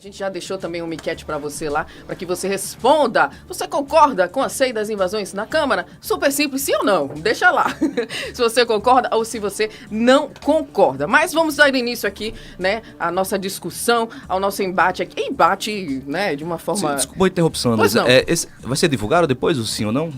gente já deixou também uma enquete para você lá, para que você responda. Você concorda com a SEI das invasões na Câmara? Super simples, sim ou não? Deixa lá. Se você concorda ou se você não concorda. Mas vamos dar início aqui, né, à nossa discussão, ao nosso embate aqui. Embate, né, de uma forma... Desculpa a interrupção, Pois não. vai ser divulgado depois o sim ou não?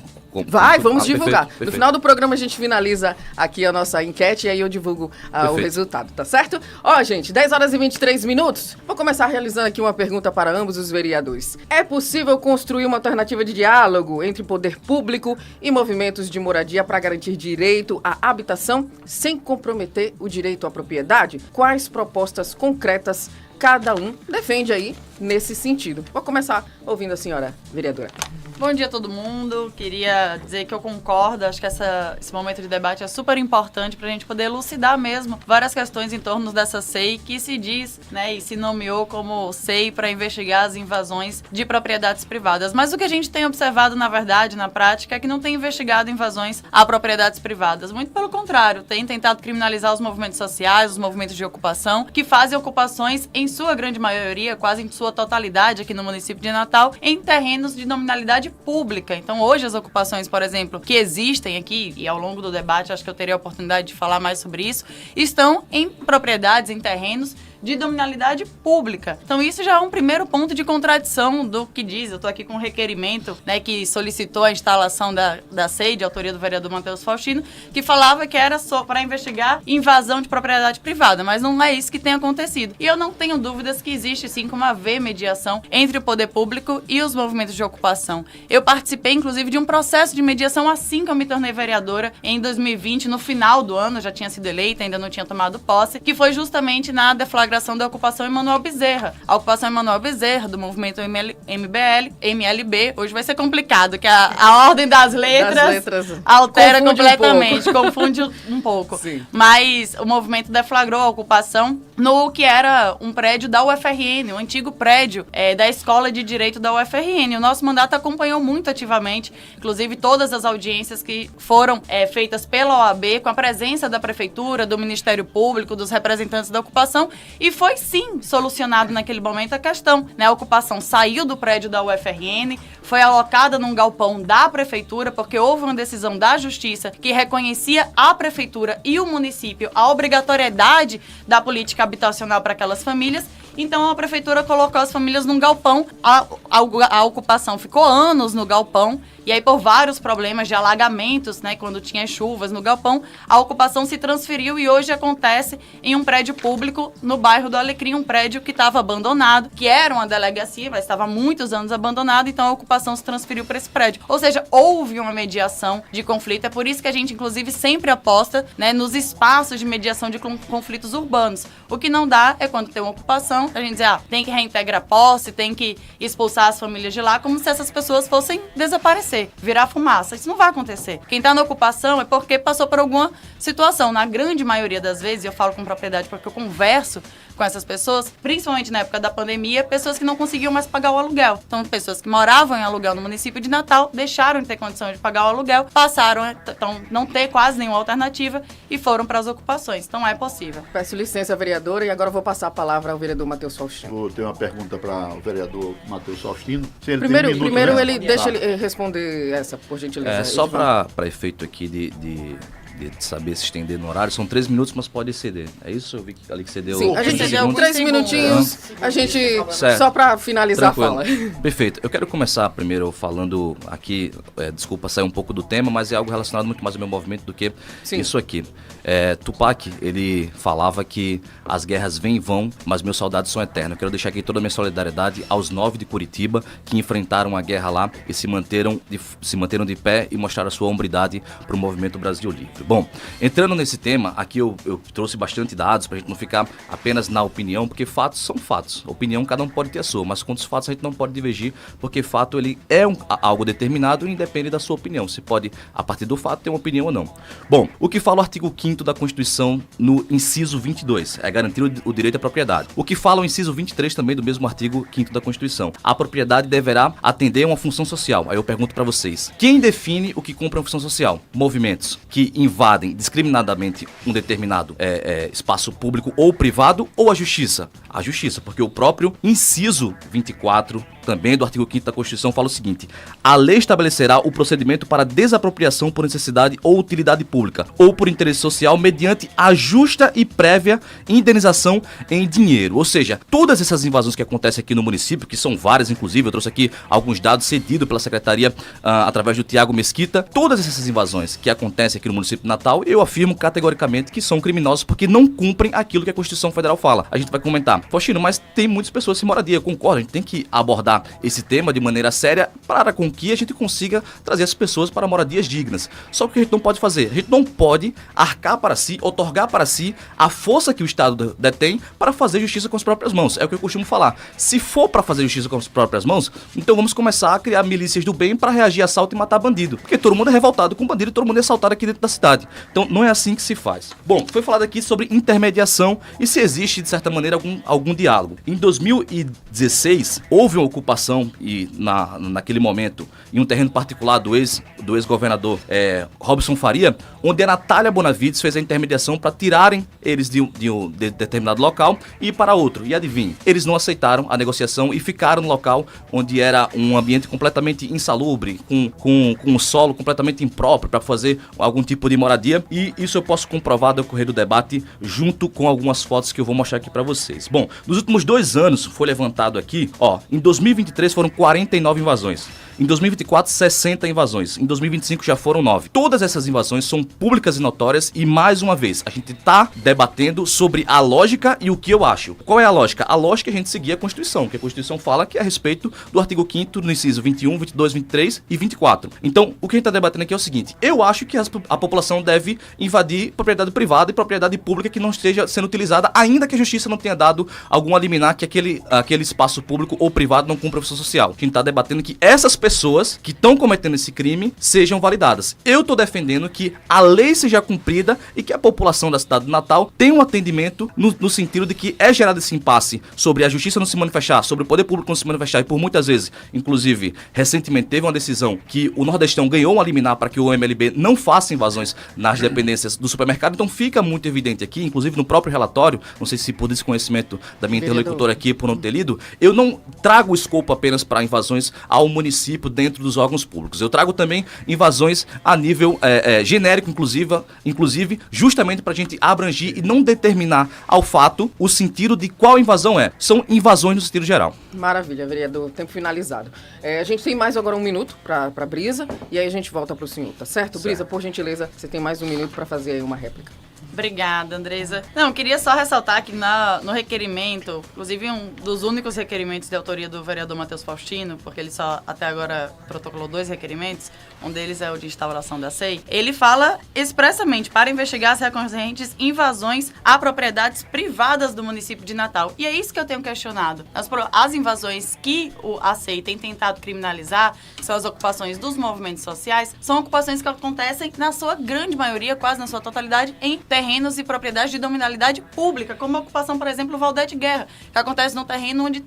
Vamos divulgar. Perfeito. No final do programa a gente finaliza aqui a nossa enquete e aí eu divulgo o resultado, tá certo? Ó, gente, 10 horas e 23 minutos. Vou começar realizando aqui uma pergunta para ambos os vereadores. É possível construir uma alternativa de diálogo entre poder público e movimentos de moradia para garantir direito à habitação sem comprometer o direito à propriedade? Quais propostas concretas cada um defende aí nesse sentido? Vou começar ouvindo a senhora vereadora. Bom dia a todo mundo, queria dizer que eu concordo, acho que esse momento de debate é super importante para a gente poder elucidar mesmo várias questões em torno dessa SEI que se diz, né, e se nomeou como SEI para investigar as invasões de propriedades privadas. Mas o que a gente tem observado, na verdade, na prática, é que não tem investigado invasões a propriedades privadas. Muito pelo contrário, tem tentado criminalizar os movimentos sociais, os movimentos de ocupação, que fazem ocupações, em sua grande maioria, quase em sua totalidade aqui no município de Natal, em terrenos de nominalidade pública. Então, hoje as ocupações, por exemplo, que existem aqui, e ao longo do debate acho que eu teria a oportunidade de falar mais sobre isso, estão em propriedades, em terrenos de nominalidade pública. Então, isso já é um primeiro ponto de contradição do que diz. Eu estou aqui com um requerimento, né, que solicitou a instalação da SEI, de autoria do vereador Matheus Faustino, que falava que era só para investigar invasão de propriedade privada, mas não é isso que tem acontecido. E eu não tenho dúvidas que existe sim como haver mediação entre o poder público e os movimentos de ocupação. Eu participei, inclusive, de um processo de mediação assim que eu me tornei vereadora em 2020, no final do ano, eu já tinha sido eleita, ainda não tinha tomado posse, que foi justamente na deflagração da ocupação Emanuel Bezerra. A ocupação Emanuel Bezerra, do movimento MLB, hoje vai ser complicado, que a ordem das letras altera completamente, confunde um pouco. Sim. Mas o movimento deflagrou a ocupação no que era um prédio da UFRN, o antigo prédio da Escola de Direito da UFRN. O nosso mandato acompanhou muito ativamente, inclusive todas as audiências que foram feitas pela OAB, com a presença da Prefeitura, do Ministério Público, dos representantes da ocupação, e foi sim solucionado naquele momento a questão, né? A ocupação saiu do prédio da UFRN, foi alocada num galpão da Prefeitura, porque houve uma decisão da Justiça que reconhecia à Prefeitura e o município a obrigatoriedade da política habitacional para aquelas famílias. Então a Prefeitura colocou as famílias num galpão, a ocupação ficou anos no galpão, e aí por vários problemas de alagamentos, né, quando tinha chuvas no galpão, a ocupação se transferiu e hoje acontece em um prédio público no bairro do Alecrim, um prédio que estava abandonado, que era uma delegacia, mas estava há muitos anos abandonado, então a ocupação se transferiu para esse prédio. Ou seja, houve uma mediação de conflito, é por isso que a gente inclusive sempre aposta, né, nos espaços de mediação de conflitos urbanos. O que não dá é quando tem uma ocupação, a gente diz, tem que reintegrar posse, tem que expulsar as famílias de lá, como se essas pessoas fossem desaparecer, virar fumaça. Isso não vai acontecer. Quem está na ocupação é porque passou por alguma situação. Na grande maioria das vezes, e eu falo com propriedade porque eu converso com essas pessoas, principalmente na época da pandemia, pessoas que não conseguiam mais pagar o aluguel. Então, pessoas que moravam em aluguel no município de Natal, deixaram de ter condição de pagar o aluguel, passaram a não ter quase nenhuma alternativa e foram para as ocupações. Então, é possível. Peço licença, vereadora, e agora eu vou passar a palavra ao vereador Matheus Faustino. Vou ter uma pergunta para o vereador Matheus Faustino. Primeiro deixa ele responder essa, por gentileza. Só para efeito aqui de saber se estender no horário, são 3 minutos, mas pode exceder. É isso? Eu vi ali que cedeu. Sim, a gente cedeu 3 minutinhos, a gente, só para finalizar Tranquilo. a fala. Perfeito. Eu quero começar primeiro falando aqui, desculpa sair um pouco do tema, mas é algo relacionado muito mais ao meu movimento do que isso aqui. Tupac, ele falava que as guerras vêm e vão, mas meus soldados são eternos. Eu quero deixar aqui toda a minha solidariedade aos 9 de Curitiba que enfrentaram a guerra lá e se manteram de pé e mostraram a sua hombridade para o movimento Brasil Livre. Bom, entrando nesse tema, aqui eu trouxe bastante dados pra gente não ficar apenas na opinião, porque fatos são fatos. Opinião cada um pode ter a sua, mas quanto os fatos a gente não pode divergir, porque fato ele é algo determinado e independe da sua opinião. Você pode, a partir do fato, ter uma opinião ou não. Bom, o que fala o artigo 5º da Constituição no inciso 22? É garantir o direito à propriedade. O que fala o inciso 23 também do mesmo artigo 5º da Constituição? A propriedade deverá atender a uma função social. Aí eu pergunto pra vocês, quem define o que cumpre uma função social? Movimentos que invadem invadem discriminadamente um determinado espaço público ou privado, ou a justiça? A justiça, porque o próprio inciso 24 também do artigo 5º da Constituição fala o seguinte: a lei estabelecerá o procedimento para desapropriação por necessidade ou utilidade pública ou por interesse social mediante a justa e prévia indenização em dinheiro. Ou seja, todas essas invasões que acontecem aqui no município, que são várias inclusive, eu trouxe aqui alguns dados cedidos pela Secretaria através do Tiago Mesquita, todas essas invasões que acontecem aqui no município de Natal, eu afirmo categoricamente que são criminosas porque não cumprem aquilo que a Constituição Federal fala. A gente vai comentar. Faustino, mas tem muitas pessoas sem moradia, eu concordo, a gente tem que abordar esse tema de maneira séria para com que a gente consiga trazer as pessoas para moradias dignas. Só que o que a gente não pode fazer? A gente não pode arcar para si, otorgar para si a força que o Estado detém para fazer justiça com as próprias mãos. É o que eu costumo falar. Se for para fazer justiça com as próprias mãos, então vamos começar a criar milícias do bem para reagir a assalto e matar bandido. Porque todo mundo é revoltado com bandido e todo mundo é assaltado aqui dentro da cidade. Então não é assim que se faz. Bom, foi falado aqui sobre intermediação e se existe, de certa maneira, algum diálogo. Em 2016, houve uma ocupação e naquele momento, em um terreno particular do ex-governador Robson Faria, onde a Natália Bonavides fez a intermediação para tirarem eles de determinado local e ir para outro. E adivinhe, eles não aceitaram a negociação e ficaram no local onde era um ambiente completamente insalubre, com um solo completamente impróprio para fazer algum tipo de moradia. E isso eu posso comprovar do decorrer do debate junto com algumas fotos que eu vou mostrar aqui para vocês. Bom, nos últimos 2 anos foi levantado aqui, em 2023 foram 49 invasões. Em 2024, 60 invasões. Em 2025 já foram 9. Todas essas invasões são públicas e notórias e, mais uma vez, a gente está debatendo sobre a lógica e o que eu acho. Qual é a lógica? A lógica é a gente seguir a Constituição, que a Constituição fala que é a respeito do artigo 5º, no inciso 21, 22, 23 e 24. Então, o que a gente está debatendo aqui é o seguinte: eu acho que a população deve invadir propriedade privada e propriedade pública que não esteja sendo utilizada, ainda que a Justiça não tenha dado alguma liminar que aquele espaço público ou privado não cumpra a função social. A gente está debatendo que essas pessoas que estão cometendo esse crime sejam validadas. Eu estou defendendo que a lei seja cumprida e que a população da cidade de Natal tenha um atendimento no sentido de que é gerado esse impasse sobre a justiça não se manifestar, sobre o poder público não se manifestar, e por muitas vezes, inclusive, recentemente teve uma decisão que o Nordestão ganhou uma liminar para que o MLB não faça invasões nas dependências do supermercado. Então fica muito evidente aqui, inclusive no próprio relatório, não sei se por desconhecimento da minha interlocutora aqui, por não ter lido, eu não trago o escopo apenas para invasões ao município dentro dos órgãos públicos. Eu trago também invasões a nível genérico, inclusive justamente para a gente abrangir e não determinar ao fato o sentido de qual invasão é. São invasões no sentido geral. Maravilha, vereador. Tempo finalizado. A gente tem mais agora 1 minuto para Brisa e aí a gente volta para o senhor, tá certo? Brisa, por gentileza, você tem mais 1 minuto para fazer aí uma réplica. Obrigada, Andresa. Não, queria só ressaltar que no requerimento, inclusive um dos únicos requerimentos de autoria do vereador Matheus Faustino, porque ele só até agora protocolou 2 requerimentos, um deles é o de instauração da SEI, ele fala expressamente para investigar as recorrentes invasões a propriedades privadas do município de Natal. E é isso que eu tenho questionado. As invasões que a SEI tem tentado criminalizar, que são as ocupações dos movimentos sociais, são ocupações que acontecem, na sua grande maioria, quase na sua totalidade, em terrenos e propriedades de dominalidade pública, como a ocupação, por exemplo, Valdete Guerra, que acontece num terreno onde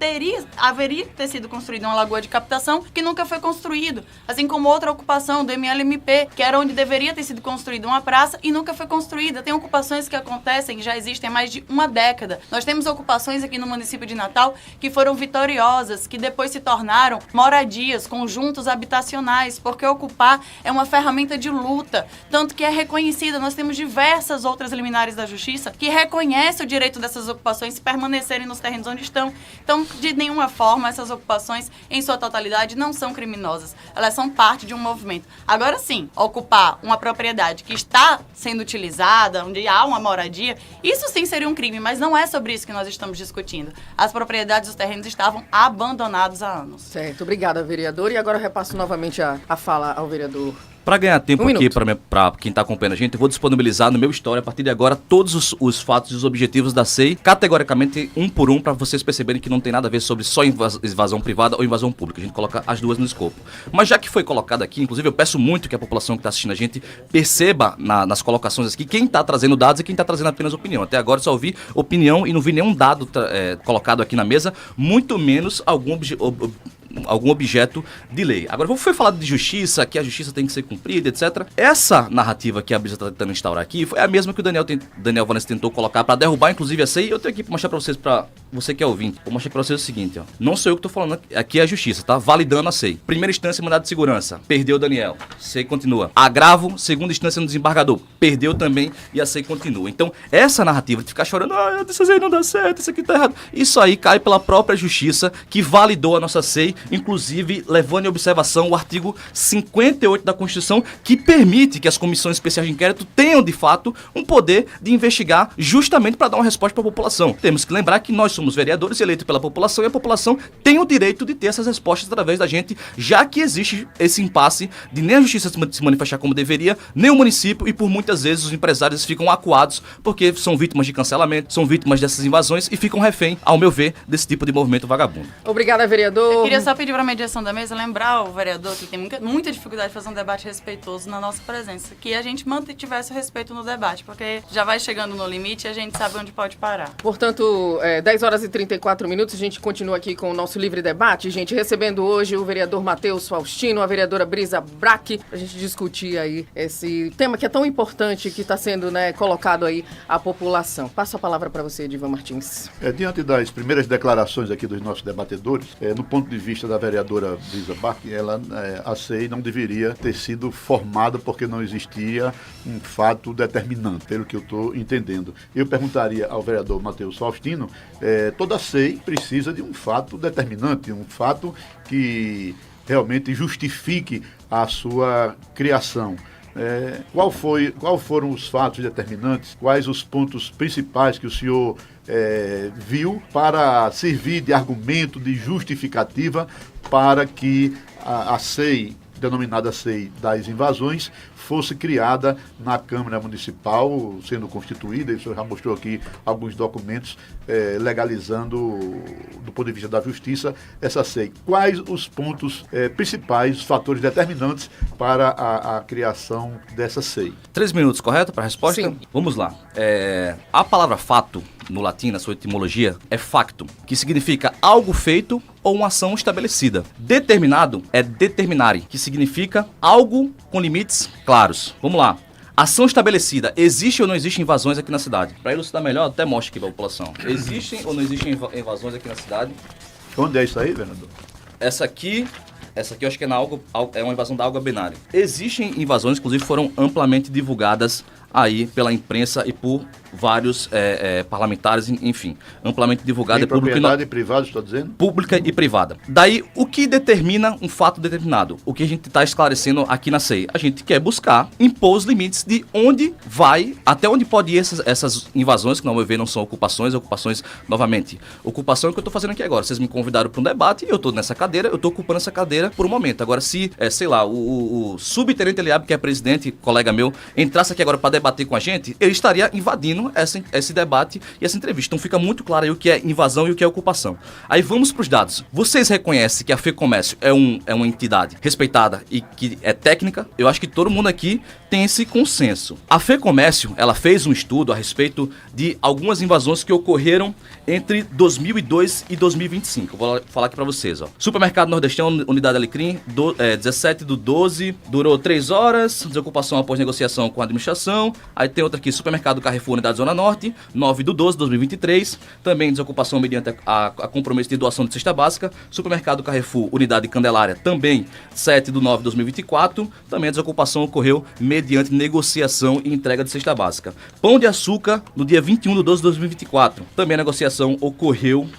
haveria ter sido construída uma lagoa de captação que nunca foi construído, assim como outra ocupação do MLMP, que era onde deveria ter sido construída uma praça e nunca foi construída. Tem ocupações que acontecem, já existem há mais de 1 década. Nós temos ocupações aqui no município de Natal que foram vitoriosas, que depois se tornaram moradias, conjuntos habitacionais, porque ocupar é uma ferramenta de luta, tanto que é reconhecida. Nós temos diversas outras liminares da justiça que reconhecem o direito dessas ocupações permanecerem nos terrenos onde estão. Então, de nenhuma forma, essas ocupações, em sua totalidade, não são criminosas. Elas são parte de um movimento. Agora sim, ocupar uma propriedade que está sendo utilizada, onde há uma moradia, isso sim seria um crime, mas não é sobre isso que nós estamos discutindo. As propriedades dos terrenos estavam abandonados há anos. Certo, obrigada, vereador. E agora eu repasso novamente a fala ao vereador. Para ganhar tempo aqui, para quem está acompanhando a gente, eu vou disponibilizar no meu Story, a partir de agora, todos os fatos e os objetivos da SEI, categoricamente, um por um, para vocês perceberem que não tem nada a ver sobre só invasão privada ou invasão pública. A gente coloca as duas no escopo. Mas já que foi colocado aqui, inclusive eu peço muito que a população que está assistindo a gente perceba nas colocações aqui quem está trazendo dados e quem está trazendo apenas opinião. Até agora eu só ouvi opinião e não vi nenhum dado colocado aqui na mesa, muito menos algum algum objeto de lei. Agora, vamos falar de justiça, que a justiça tem que ser cumprida, etc. Essa narrativa que a Brisa está tentando instaurar aqui foi a mesma que o Daniel Vanessa tentou colocar para derrubar, inclusive, essa aí. Eu tenho aqui para mostrar para vocês, para você que é ouvinte, vou mostrar para vocês o seguinte, ó. Não sou eu que estou falando, aqui é a justiça, tá? Validando a SEI. Primeira instância, mandado de segurança. Perdeu o Daniel. SEI continua. Agravo, segunda instância no desembargador. Perdeu também e a SEI continua. Então, essa narrativa de ficar chorando, essa SEI não dá certo, isso aqui tá errado. Isso aí cai pela própria justiça que validou a nossa SEI, inclusive levando em observação o artigo 58 da Constituição, que permite que as comissões especiais de inquérito tenham, de fato, um poder de investigar justamente para dar uma resposta para a população. Temos que lembrar que nós somos vereadores eleitos pela população e a população tem o direito de ter essas respostas através da gente, já que existe esse impasse de nem a justiça se manifestar como deveria, nem o município, e por muitas vezes os empresários ficam acuados porque são vítimas de cancelamento, são vítimas dessas invasões e ficam refém, ao meu ver, desse tipo de movimento vagabundo. Obrigada, vereador. Eu queria só pedir para a mediação da mesa lembrar o vereador que tem muita dificuldade de fazer um debate respeitoso na nossa presença, que a gente mantivesse o respeito no debate, porque já vai chegando no limite e a gente sabe onde pode parar. Portanto, 10 horas e 34 minutos, a gente continua aqui com o nosso livre debate, gente, recebendo hoje o vereador Matheus Faustino, a vereadora Brisa Braque, a gente discutir aí esse tema que é tão importante, que está sendo, né, colocado aí à população. Passo a palavra para você, Edivan Martins. Diante das primeiras declarações aqui dos nossos debatedores, no ponto de vista da vereadora Brisa Braque, a SEI não deveria ter sido formada porque não existia um fato determinante, pelo que eu estou entendendo. Eu perguntaria ao vereador Matheus Faustino, toda a SEI precisa de um fato determinante, um fato que realmente justifique a sua criação. Qual foram os fatos determinantes? Quais os pontos principais que o senhor viu para servir de argumento, de justificativa para que a SEI, denominada SEI das invasões, fosse criada na Câmara Municipal, sendo constituída, e o senhor já mostrou aqui alguns documentos legalizando, do ponto de vista da justiça, essa SEI. Quais os pontos principais, os fatores determinantes para a criação dessa SEI? 3 minutos, correto, para a resposta? Sim. Vamos lá. A palavra fato, no latim, na sua etimologia, é factum, que significa algo feito ou uma ação estabelecida. Determinado é determinare, que significa algo com limites claros. Vamos lá. Ação estabelecida. Existe ou não existe invasões aqui na cidade? Para elucidar melhor, até mostra aqui para a população. Existem ou não existem invasões aqui na cidade? Onde é isso aí, vereador? Essa aqui eu acho que é uma invasão da Alga Benário. Existem invasões, inclusive foram amplamente divulgadas aí pela imprensa e por vários parlamentares, enfim, amplamente divulgada. Propriedade privada, estou dizendo? Pública e privada. Daí, o que determina um fato determinado? O que a gente está esclarecendo aqui na SEI? A gente quer buscar, impor os limites de onde vai, até onde pode ir essas invasões, que, no meu ver, não são ocupações, novamente. Ocupação é o que eu estou fazendo aqui agora. Vocês me convidaram para um debate e eu estou nessa cadeira, eu estou ocupando essa cadeira por um momento. Agora, se, sei lá, o subtenente Eliabe, que é presidente, colega meu, entrasse aqui agora para debater com a gente, ele estaria invadindo esse debate e essa entrevista. Então fica muito claro aí o que é invasão e o que é ocupação. Aí vamos para os dados. Vocês reconhecem que a FEComércio é uma entidade respeitada e que é técnica? Eu acho que todo mundo aqui tem esse consenso. A FEComércio, ela fez um estudo a respeito de algumas invasões que ocorreram entre 2002 e 2025. Vou falar aqui para vocês, ó. Supermercado Nordestão, Unidade Alecrim, 17/12, durou 3 horas, desocupação após negociação com a administração. Aí tem outra aqui, Supermercado Carrefour, Unidade Zona Norte, 9/12, 2023. Também desocupação mediante a compromisso de doação de cesta básica. Supermercado Carrefour, Unidade Candelária, também 7/9, 2024. Também a desocupação ocorreu mediante negociação e entrega de cesta básica. Pão de Açúcar, no dia 21/12, 2024. Também a negociação ocorreu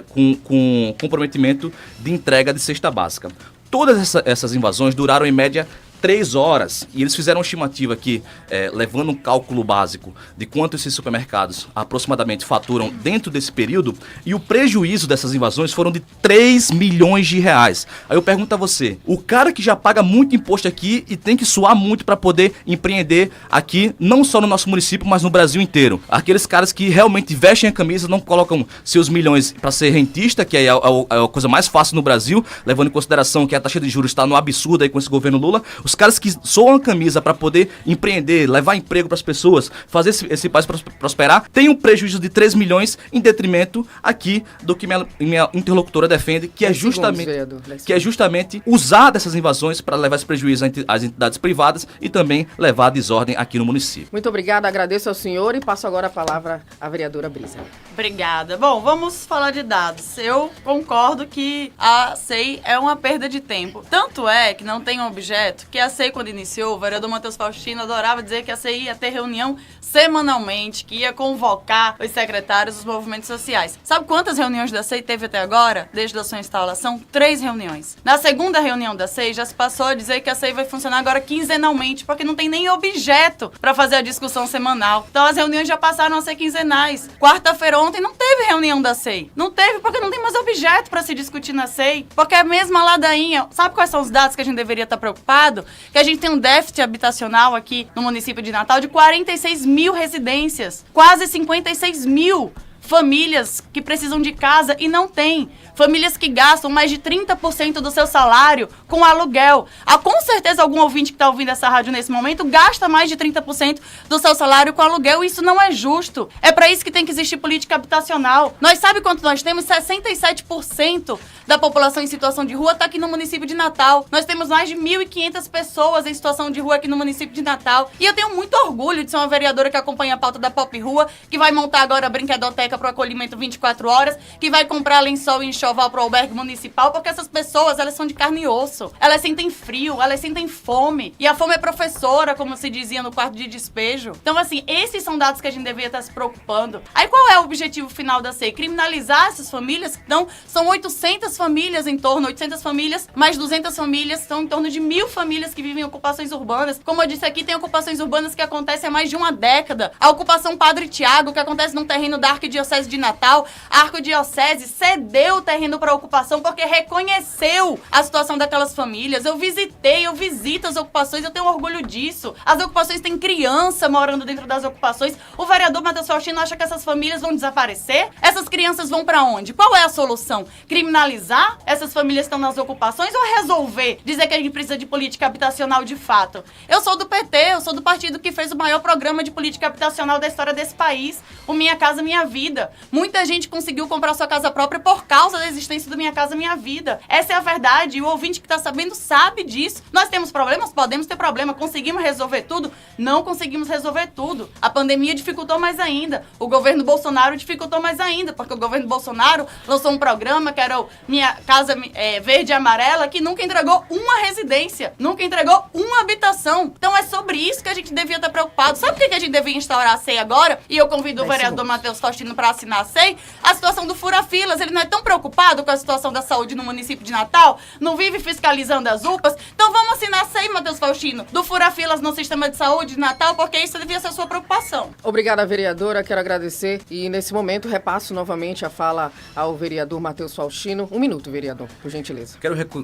com comprometimento de entrega de cesta básica. Todas essas invasões duraram em média 3 horas, e eles fizeram uma estimativa aqui, levando um cálculo básico de quanto esses supermercados aproximadamente faturam dentro desse período, e o prejuízo dessas invasões foram de 3 milhões de reais. Aí eu pergunto a você, o cara que já paga muito imposto aqui e tem que suar muito para poder empreender aqui, não só no nosso município, mas no Brasil inteiro. Aqueles caras que realmente vestem a camisa, não colocam seus milhões para ser rentista, que é a coisa mais fácil no Brasil, levando em consideração que a taxa de juros está no absurdo aí com esse governo Lula. os caras que soam a camisa para poder empreender, levar emprego para as pessoas, fazer esse país prosperar, tem um prejuízo de 3 milhões em detrimento aqui do que minha interlocutora defende, que é justamente usar dessas invasões para levar esse prejuízo às entidades privadas e também levar a desordem aqui no município. Muito obrigada, agradeço ao senhor e passo agora a palavra à vereadora Brisa. Obrigada. Bom, vamos falar de dados. Eu concordo que a SEI é uma perda de tempo. Tanto é que não tem um objeto que a SEI, quando iniciou, o vereador Matheus Faustino adorava dizer que a SEI ia ter reunião semanalmente, que ia convocar os secretários dos movimentos sociais. Sabe quantas reuniões da SEI teve até agora, desde a sua instalação? 3 reuniões. Na segunda reunião da SEI, já se passou a dizer que a SEI vai funcionar agora quinzenalmente, porque não tem nem objeto para fazer a discussão semanal. Então as reuniões já passaram a ser quinzenais. Quarta-feira ontem não teve reunião da SEI. Não teve porque não tem mais objeto para se discutir na SEI. Porque é a mesma ladainha. Sabe quais são os dados que a gente deveria estar preocupado? Que a gente tem um déficit habitacional aqui no município de Natal de 46 mil residências. Quase 56 mil famílias que precisam de casa e não tem. Famílias que gastam mais de 30% do seu salário com aluguel. Com certeza algum ouvinte que está ouvindo essa rádio nesse momento gasta mais de 30% do seu salário com aluguel. Isso não é justo. É para isso que tem que existir política habitacional. Nós sabemos quanto nós temos? 67% da população em situação de rua está aqui no município de Natal. Nós temos mais de 1.500 pessoas em situação de rua aqui no município de Natal. E eu tenho muito orgulho de ser uma vereadora que acompanha a pauta da Pop Rua, que vai montar agora a brinquedoteca para o acolhimento 24 horas, que vai comprar lençol e enxoval para o albergue municipal, porque essas pessoas, elas são de carne e osso. Elas sentem frio, elas sentem fome. E a fome é professora, como se dizia no quarto de despejo. Então, assim, esses são dados que a gente deveria estar se preocupando. Aí qual é o objetivo final da SEI? Criminalizar essas famílias? Então, são 800 famílias em torno, 800 famílias, mais 200 famílias, são em torno de 1.000 famílias que vivem em ocupações urbanas. Como eu disse aqui, tem ocupações urbanas que acontecem há mais de uma década. A ocupação Padre Tiago, que acontece num terreno da Arquidiocese de Natal. A Arquidiocese cedeu o terreno para ocupação porque reconheceu a situação daquelas famílias. Eu visito as ocupações, eu tenho orgulho disso. As ocupações têm criança morando dentro das ocupações. O vereador Matheus Faustino acha que essas famílias vão desaparecer? Essas crianças vão para onde? Qual é a solução? Criminalizar essas famílias que estão nas ocupações ou resolver? Dizer que a gente precisa de política habitacional de fato? Eu sou do PT, eu sou do partido que fez o maior programa de política habitacional da história desse país. O Minha Casa Minha Vida. Muita gente conseguiu comprar sua casa própria por causa da existência do Minha Casa Minha Vida. Essa é a verdade. E o ouvinte que está sabendo sabe disso. Nós temos problemas? Podemos ter problema. Conseguimos resolver tudo? Não conseguimos resolver tudo. A pandemia dificultou mais ainda. O governo Bolsonaro dificultou mais ainda, porque o governo Bolsonaro lançou um programa que era o Minha Casa Verde e Amarela, que nunca entregou uma residência, nunca entregou uma habitação. Então é sobre isso que a gente devia estar preocupado. Sabe por que a gente devia instaurar a SEI agora? E eu convido o vereador Matheus Faustino para assinar a SEI. A situação do fura-filas. Ele não é tão preocupado com a situação da saúde no município de Natal? Não vive fiscalizando as UPAs? Então vamos assinar a SEI, Matheus Faustino, do fura-filas no sistema de saúde de Natal, porque isso devia ser a sua preocupação. Obrigada, vereadora. Quero agradecer e nesse momento repasso novamente a fala ao vereador Matheus Faustino. 1 minuto, vereador, por gentileza.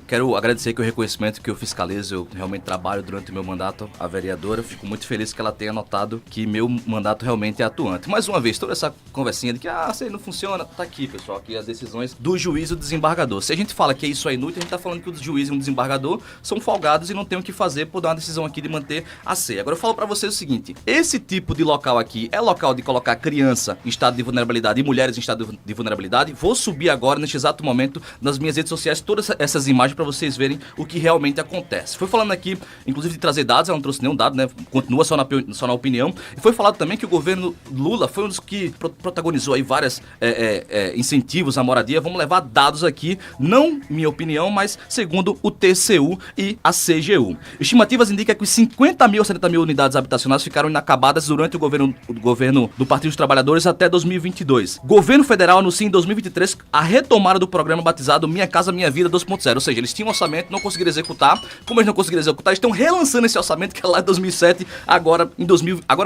Quero agradecer que o reconhecimento que eu fiscalizo, eu realmente trabalho durante o meu mandato, a vereadora. Fico muito feliz que ela tenha notado que meu mandato realmente é atuante. Mais uma vez, toda essa conversinha de que SEI não funciona, tá aqui, pessoal, aqui as decisões do juiz e do desembargador. Se a gente fala que isso é inútil, a gente tá falando que o juiz e o desembargador são folgados e não tem o que fazer por dar uma decisão aqui de manter a SEI. Agora eu falo pra vocês o seguinte, esse tipo de local aqui é local de colocar criança em estado de vulnerabilidade e mulheres em estado de vulnerabilidade. Vou subir agora, neste exato momento, nas minhas redes sociais, todas essas imagens pra vocês verem o que realmente acontece. Foi falando aqui, inclusive, de trazer dados, ela não trouxe nenhum dado, né? Continua só na opinião. E foi falado também que o governo Lula foi um dos que protagonizou aí vários incentivos à moradia. Vamos levar dados aqui, não minha opinião, mas segundo o TCU e a CGU. Estimativas indicam que 50 mil a 70 mil unidades habitacionais ficaram inacabadas durante o governo do Partido dos Trabalhadores até 2022. Governo federal anuncia em 2023 a retomada do programa batizado Minha Casa Minha Vida 2.0, ou seja, eles tinham um orçamento, não conseguiram executar. Como eles não conseguiram executar, eles estão relançando esse orçamento que é lá de 2007, agora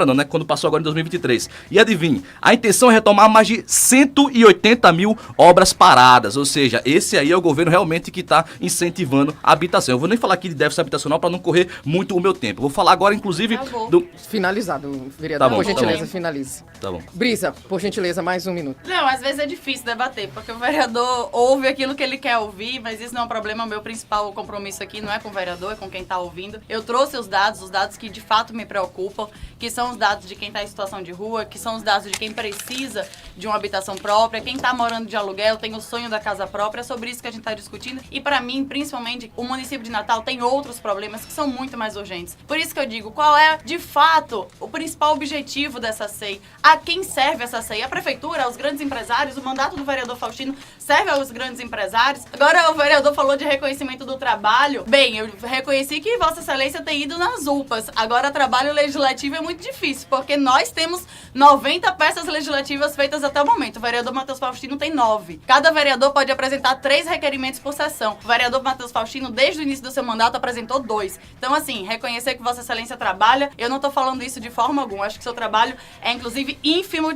não, né? Quando passou agora em 2023. E adivinhe, a intenção é retomar há mais de 180 mil obras paradas, ou seja, esse aí é o governo realmente que está incentivando a habitação. Eu vou nem falar aqui de déficit habitacional para não correr muito o meu tempo. Vou falar agora, inclusive, do... Finalizado, vereador. Tá bom, por gentileza, tá bom. finalize. Tá bom. Brisa, por gentileza, mais um minuto. Não, às vezes é difícil debater, porque o vereador ouve aquilo que ele quer ouvir, mas isso não é um problema. O meu principal compromisso aqui não é com o vereador, é com quem está ouvindo. Eu trouxe os dados que de fato me preocupam, que são os dados de quem está em situação de rua, que são os dados de quem precisa de uma habitação própria, quem está morando de aluguel, tem o sonho da casa própria. É sobre isso que a gente está discutindo. E para mim, principalmente, o município de Natal tem outros problemas que são muito mais urgentes. Por isso que eu digo, qual é, de fato, o principal objetivo dessa SEI? A quem serve essa SEI? A prefeitura, aos grandes empresários? O mandato do vereador Faustino serve aos grandes empresários? Agora o vereador falou de reconhecimento do trabalho. Bem, eu reconheci que Vossa Excelência tem ido nas UPAs. Agora, trabalho legislativo é muito difícil, porque nós temos 90 peças legislativas feitas até o momento. O vereador Matheus Faustino tem 9. Cada vereador pode apresentar 3 requerimentos por sessão. O vereador Matheus Faustino, desde o início do seu mandato, apresentou 2. Então, assim, reconhecer que Vossa Excelência trabalha, eu não estou falando isso de forma alguma. Acho que seu trabalho é, inclusive, ínfimo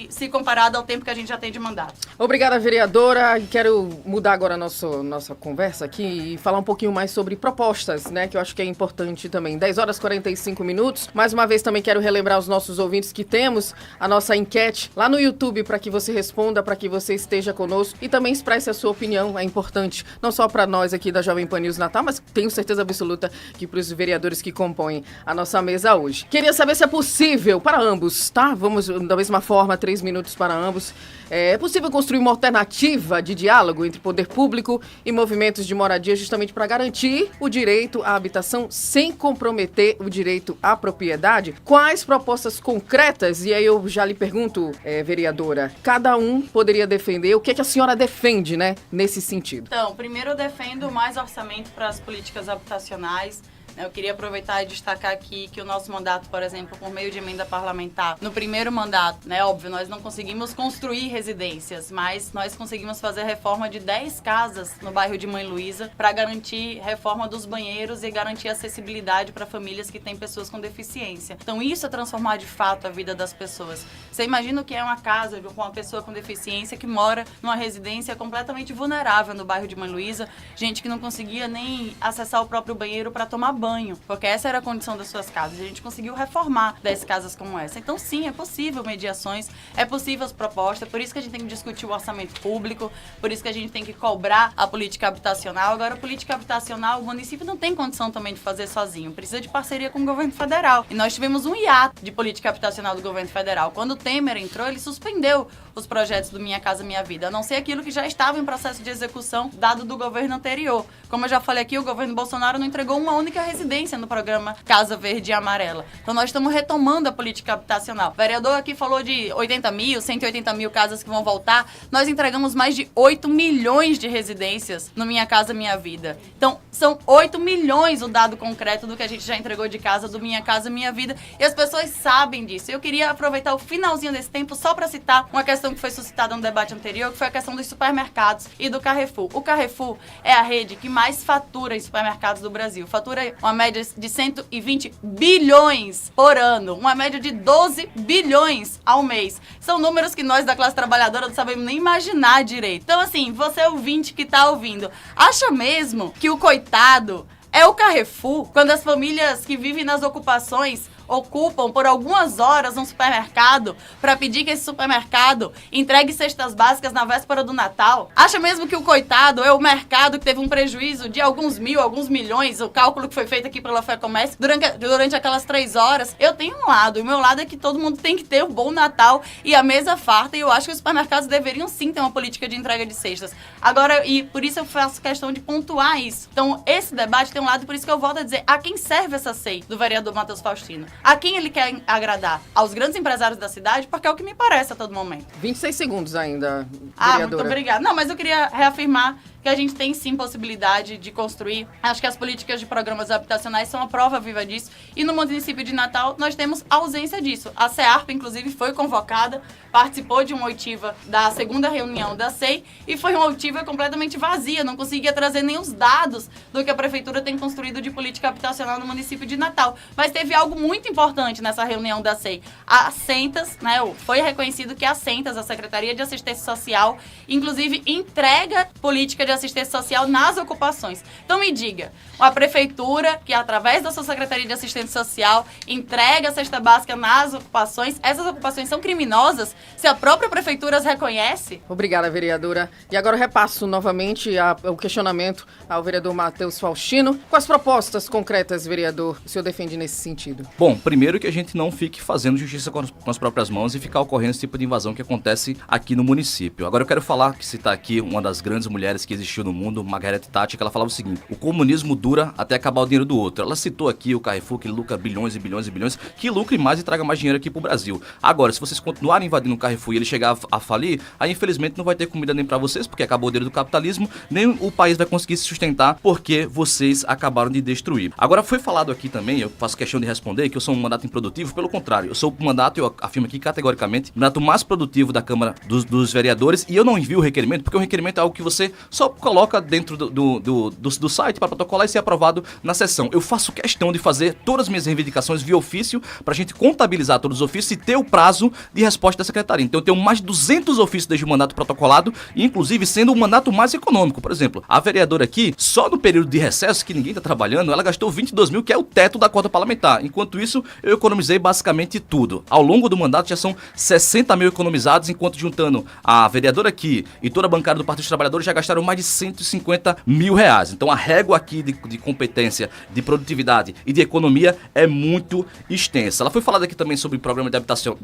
se comparado ao tempo que a gente já tem de mandato. Obrigada, vereadora. Quero mudar agora a nossa conversa aqui e falar um pouquinho mais sobre propostas, né, que eu acho que é importante também. 10 horas e 45 minutos. Mais uma vez, também quero relembrar aos nossos ouvintes que temos a nossa enquete lá no YouTube para que você responda, para que você esteja conosco e também expresse a sua opinião. É importante, não só para nós aqui da Jovem Pan News Natal, mas tenho certeza absoluta que para os vereadores que compõem a nossa mesa hoje. Queria saber se é possível para ambos, tá? Vamos da mesma forma, 3 minutos para ambos. É possível construir uma alternativa de diálogo entre poder público e movimentos de moradia justamente para garantir o direito à habitação sem comprometer o direito à propriedade? Quais propostas concretas, e aí eu já lhe pergunto, vereadora, cada um poderia defender, o que é que a senhora defende, né, nesse sentido? Então, primeiro eu defendo mais orçamento para as políticas habitacionais. Eu queria aproveitar e destacar aqui que o nosso mandato, por exemplo, por meio de emenda parlamentar, no primeiro mandato, né, óbvio, nós não conseguimos construir residências, mas nós conseguimos fazer reforma de 10 casas no bairro de Mãe Luísa para garantir reforma dos banheiros e garantir acessibilidade para famílias que têm pessoas com deficiência. Então isso é transformar de fato a vida das pessoas. Você imagina o que é uma casa com uma pessoa com deficiência que mora numa residência completamente vulnerável no bairro de Mãe Luísa, gente que não conseguia nem acessar o próprio banheiro para tomar banho, porque essa era a condição das suas casas. A gente conseguiu reformar 10 casas como essa. Então, sim, é possível mediações, é possível as propostas, por isso que a gente tem que discutir o orçamento público, por isso que a gente tem que cobrar a política habitacional. Agora, a política habitacional, o município não tem condição também de fazer sozinho, precisa de parceria com o governo federal. E nós tivemos um hiato de política habitacional do governo federal. Quando o Temer entrou, ele suspendeu os projetos do Minha Casa Minha Vida, a não ser aquilo que já estava em processo de execução dado do governo anterior. Como eu já falei aqui, o governo Bolsonaro não entregou uma única residência no programa Casa Verde e Amarela. Então nós estamos retomando a política habitacional. O vereador aqui falou de 80 mil, 180 mil casas que vão voltar. Nós entregamos mais de 8 milhões de residências no Minha Casa Minha Vida. Então são 8 milhões o dado concreto do que a gente já entregou de casa do Minha Casa Minha Vida. E as pessoas sabem disso. Eu queria aproveitar o finalzinho desse tempo só para citar uma questão que foi suscitada no debate anterior, que foi a questão dos supermercados e do Carrefour. O Carrefour é a rede que mais fatura em supermercados do Brasil. Fatura uma média de 120 bilhões por ano, uma média de 12 bilhões ao mês. São números que nós da classe trabalhadora não sabemos nem imaginar direito. Então, assim, você ouvinte que tá ouvindo, acha mesmo que o coitado é o Carrefour, quando as famílias que vivem nas ocupações ocupam por algumas horas um supermercado para pedir que esse supermercado entregue cestas básicas na véspera do Natal? Acha mesmo que o coitado é o mercado que teve um prejuízo de alguns mil, alguns milhões, o cálculo que foi feito aqui pela FEComércio durante aquelas 3 horas? Eu tenho um lado, e o meu lado é que todo mundo tem que ter um bom Natal e a mesa farta, e eu acho que os supermercados deveriam sim ter uma política de entrega de cestas. Agora, e por isso eu faço questão de pontuar isso. Então, esse debate tem um lado, por isso que eu volto a dizer, a quem serve essa SEI do vereador Matheus Faustino? A quem ele quer agradar? Aos grandes empresários da cidade? Porque é o que me parece a todo momento. 26 segundos ainda, vereadora. Muito obrigada. Não, mas eu queria reafirmar que a gente tem sim possibilidade de construir. Acho que as políticas de programas habitacionais são a prova viva disso. E no município de Natal nós temos ausência disso. A CEARP, inclusive, foi convocada, participou de uma oitiva da segunda reunião da SEI e foi uma oitiva completamente vazia, não conseguia trazer nem os dados do que a prefeitura tem construído de política habitacional no município de Natal. Mas teve algo muito importante nessa reunião da SEI. A Sentas, né, foi reconhecido que a Sentas, a Secretaria de Assistência Social, inclusive entrega política de assistência social nas ocupações. Então me diga, a prefeitura, que através da sua Secretaria de Assistência Social entrega a cesta básica nas ocupações, essas ocupações são criminosas se a própria prefeitura as reconhece? Obrigada, vereadora. E agora eu repasso novamente o questionamento ao vereador Matheus Faustino. Quais propostas concretas, vereador, o senhor defende nesse sentido? Bom, primeiro que a gente não fique fazendo justiça com as próprias mãos e ficar ocorrendo esse tipo de invasão que acontece aqui no município. Agora eu quero citar aqui uma das grandes mulheres que existiu no mundo, Margaret Thatcher, que ela falava o seguinte: o comunismo dura até acabar o dinheiro do outro. Ela citou aqui o Carrefour, que lucra bilhões e bilhões e bilhões, que lucre mais e traga mais dinheiro aqui pro Brasil. Agora, se vocês continuarem invadindo o Carrefour e ele chegar a falir, aí infelizmente não vai ter comida nem pra vocês, porque acabou o dinheiro do capitalismo, nem o país vai conseguir se sustentar, porque vocês acabaram de destruir. Agora, foi falado aqui também, eu faço questão de responder, que eu sou um mandato improdutivo. Pelo contrário, eu sou o mandato, eu afirmo aqui categoricamente, o mandato mais produtivo da Câmara dos Vereadores, e eu não envio o requerimento, porque o requerimento é algo que você só coloca dentro do site para protocolar e ser aprovado na sessão. Eu faço questão de fazer todas as minhas reivindicações via ofício, pra gente contabilizar todos os ofícios e ter o prazo de resposta da secretaria. Então eu tenho mais de 200 ofícios desde o mandato protocolado, e inclusive sendo o mandato mais econômico. Por exemplo, a vereadora aqui, só no período de recesso, que ninguém tá trabalhando, ela gastou 22 mil, que é o teto da cota parlamentar. Enquanto isso, eu economizei basicamente tudo. Ao longo do mandato já são 60 mil economizados, enquanto juntando a vereadora aqui e toda a bancada do Partido dos Trabalhadores já gastaram mais de 150 mil reais. Então a régua aqui de competência, de produtividade e de economia é muito extensa. Ela foi falada aqui também sobre o programa de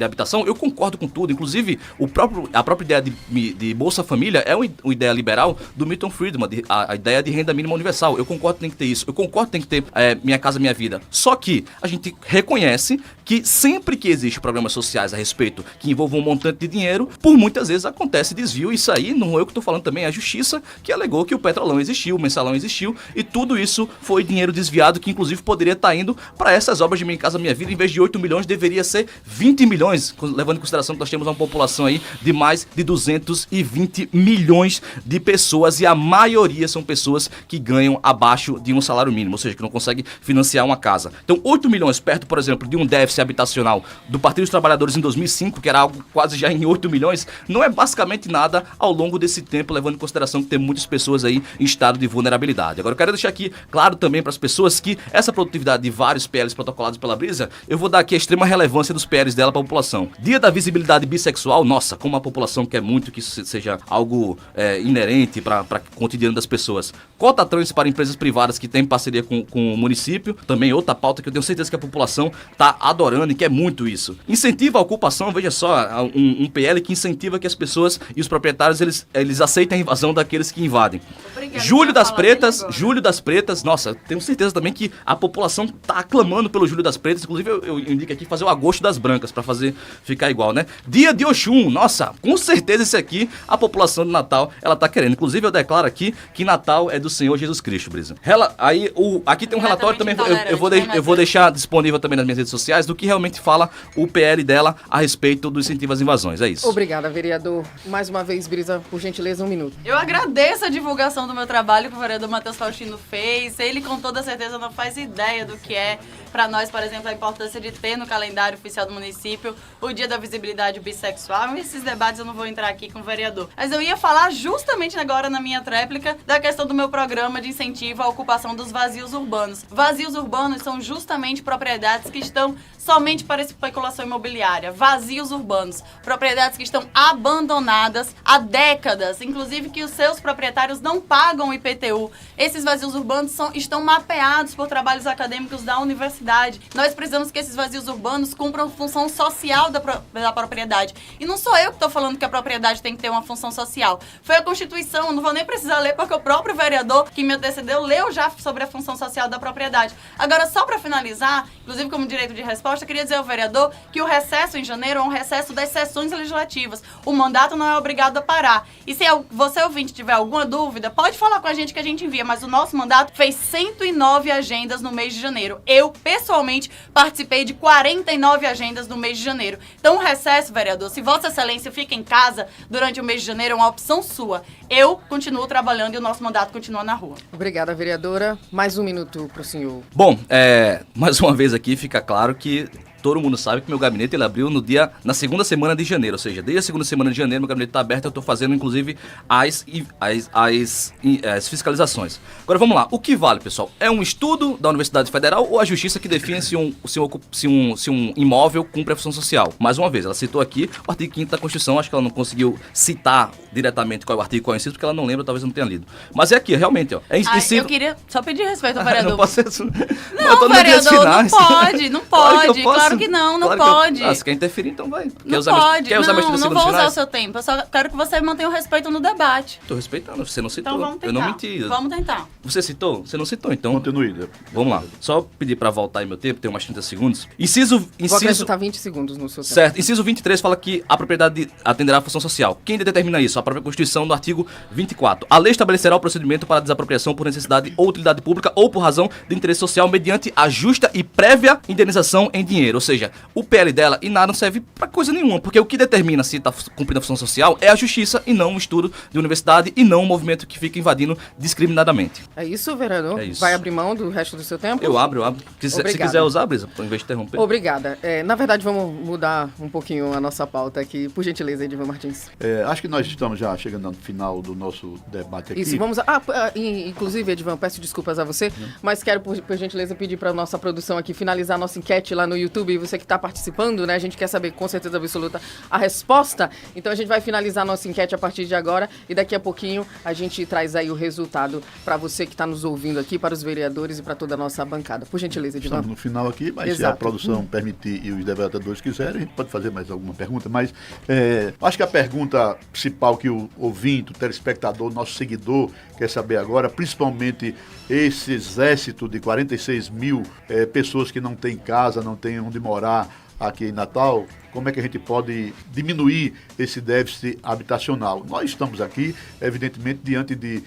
habitação. Eu concordo com tudo, inclusive a própria ideia de Bolsa Família é uma ideia liberal do Milton Friedman, a ideia de renda mínima universal. Eu concordo que tem que ter isso, eu concordo que tem que ter Minha Casa Minha Vida. Só que a gente reconhece que sempre que existe programas sociais a respeito que envolvam um montante de dinheiro, por muitas vezes acontece desvio. Isso aí não é eu que estou falando também, é a justiça que alegou que o Petrolão existiu, o Mensalão existiu, e tudo isso foi dinheiro desviado que inclusive poderia estar indo para essas obras de Minha Casa Minha Vida. Em vez de 8 milhões, deveria ser 20 milhões, levando em consideração que nós temos uma população aí de mais de 220 milhões de pessoas, e a maioria são pessoas que ganham abaixo de um salário mínimo, ou seja, que não conseguem financiar uma casa. Então 8 milhões perto, por exemplo, de um déficit habitacional do Partido dos Trabalhadores em 2005, que era algo quase já em 8 milhões, não é basicamente nada ao longo desse tempo, levando em consideração que tem muitas pessoas aí em estado de vulnerabilidade. Agora eu quero deixar aqui claro também para as pessoas que essa produtividade de vários PLs protocolados pela Brisa, eu vou dar aqui a extrema relevância dos PLs dela para a população. Dia da visibilidade bissexual, nossa, como a população quer muito que isso seja algo inerente para o cotidiano das pessoas. Cota trans para empresas privadas que têm parceria com o município, também outra pauta que eu tenho certeza que a população está adorando e quer muito isso. Incentiva a ocupação, veja só, um PL que incentiva que as pessoas e os proprietários eles aceitem a invasão daqueles que invadem. Obrigada, Júlio das Pretas, nossa, tenho certeza também que a população está aclamando pelo Júlio das Pretas, inclusive eu indico aqui fazer o Agosto das Brancas para fazer ficar igual, né? Dia de Oxum, nossa, com certeza esse aqui a população de Natal ela tá querendo. Inclusive eu declaro aqui que Natal é do Senhor Jesus Cristo, Brisa. Aqui tem um relatório também, eu vou deixar disponível também nas minhas redes sociais do que realmente fala o PL dela a respeito do incentivo às invasões, é isso. Obrigada, vereador. Mais uma vez, Brisa, por gentileza, 1 minuto. Eu agradeço a divulgação do meu trabalho que o vereador Matheus Faustino fez. Ele, com toda certeza, não faz ideia do que é para nós, por exemplo, a importância de ter no calendário oficial do município o Dia da Visibilidade Bissexual. Esses debates eu não vou entrar aqui com o vereador. Mas eu ia falar justamente agora na minha tréplica da questão do meu programa de incentivo à ocupação dos vazios urbanos. Vazios urbanos são justamente propriedades que estão somente para especulação imobiliária. Vazios urbanos. Propriedades que estão abandonadas há décadas, inclusive que os seus proprietários não pagam o IPTU. Esses vazios urbanos estão mapeados por trabalhos acadêmicos da universidade. cidade. Nós precisamos que esses vazios urbanos cumpram função social da propriedade. E não sou eu que estou falando que a propriedade tem que ter uma função social. Foi a Constituição, eu não vou nem precisar ler, porque o próprio vereador que me antecedeu leu já sobre a função social da propriedade. Agora, só para finalizar, inclusive como direito de resposta, eu queria dizer ao vereador que o recesso em janeiro é um recesso das sessões legislativas. O mandato não é obrigado a parar. E se você, ouvinte, tiver alguma dúvida, pode falar com a gente que a gente envia, mas o nosso mandato fez 109 agendas no mês de janeiro. Eu, pessoalmente, participei de 49 agendas no mês de janeiro. Então, o recesso, vereador, se Vossa Excelência fica em casa durante o mês de janeiro, é uma opção sua. Eu continuo trabalhando e o nosso mandato continua na rua. Obrigada, vereadora. Mais um minuto para o senhor. Bom, mais uma vez aqui fica claro que todo mundo sabe que meu gabinete ele abriu na segunda semana de janeiro, ou seja, desde a segunda semana de janeiro meu gabinete está aberto, eu estou fazendo inclusive as fiscalizações. Agora vamos lá, o que vale, pessoal? É um estudo da Universidade Federal ou a Justiça que define se um imóvel cumpre a função social? Mais uma vez, ela citou aqui o artigo 5º da Constituição, acho que ela não conseguiu citar diretamente qual é o artigo, qual é o inciso, porque ela não lembra, talvez eu não tenha lido. Mas é aqui, realmente, ó. Eu queria só pedir respeito ao vereador. Não posso ser... Não, vereador, não pode. Claro que não pode. Se quer interferir, então vai. Não pode. Não vou usar o seu tempo. Eu só quero que você mantenha o respeito no debate. Tô respeitando, você não citou. Então vamos tentar. Eu não menti. Vamos tentar. Você citou? Você não citou, então... Continue. Vamos lá. Só pedir pra voltar aí meu tempo, tem umas 30 segundos. Inciso... Vou acrescentar 20 segundos no seu tempo. Certo. Inciso 23 fala que a propriedade atenderá à função social. Quem determina isso? A própria Constituição, no artigo 24. A lei estabelecerá o procedimento para desapropriação por necessidade ou utilidade pública ou por razão de interesse social mediante a justa e prévia indenização em dinheiro. Ou seja, o PL dela e nada não serve pra coisa nenhuma, porque o que determina se tá cumprindo a função social é a justiça e não um estudo de universidade e não um movimento que fica invadindo discriminadamente. É isso, vereador? É isso. Vai abrir mão do resto do seu tempo? Eu abro. Se quiser usar, Brisa, ao invés de interromper. Obrigada. Na verdade, vamos mudar um pouquinho a nossa pauta aqui. Por gentileza, Edivan Martins. Acho que nós estamos já chegando no final do nosso debate aqui. Isso, vamos... inclusive, Edivan, peço desculpas a você, mas quero, por gentileza, pedir para a nossa produção aqui finalizar a nossa enquete lá no YouTube. E você que está participando, né? A gente quer saber com certeza absoluta a resposta. Então, a gente vai finalizar a nossa enquete a partir de agora e daqui a pouquinho a gente traz aí o resultado para você que está nos ouvindo aqui, para os vereadores e para toda a nossa bancada. Por gentileza, Edivan. Estamos no final aqui, mas Exato. Se a produção permitir e os debatedores quiserem, a gente pode fazer mais alguma pergunta, mas acho que a pergunta principal que o ouvinte, o telespectador, nosso seguidor quer saber agora, principalmente esse exército de 46 mil pessoas que não têm casa, não têm onde morar aqui em Natal, como é que a gente pode diminuir esse déficit habitacional? Nós estamos aqui, evidentemente, diante de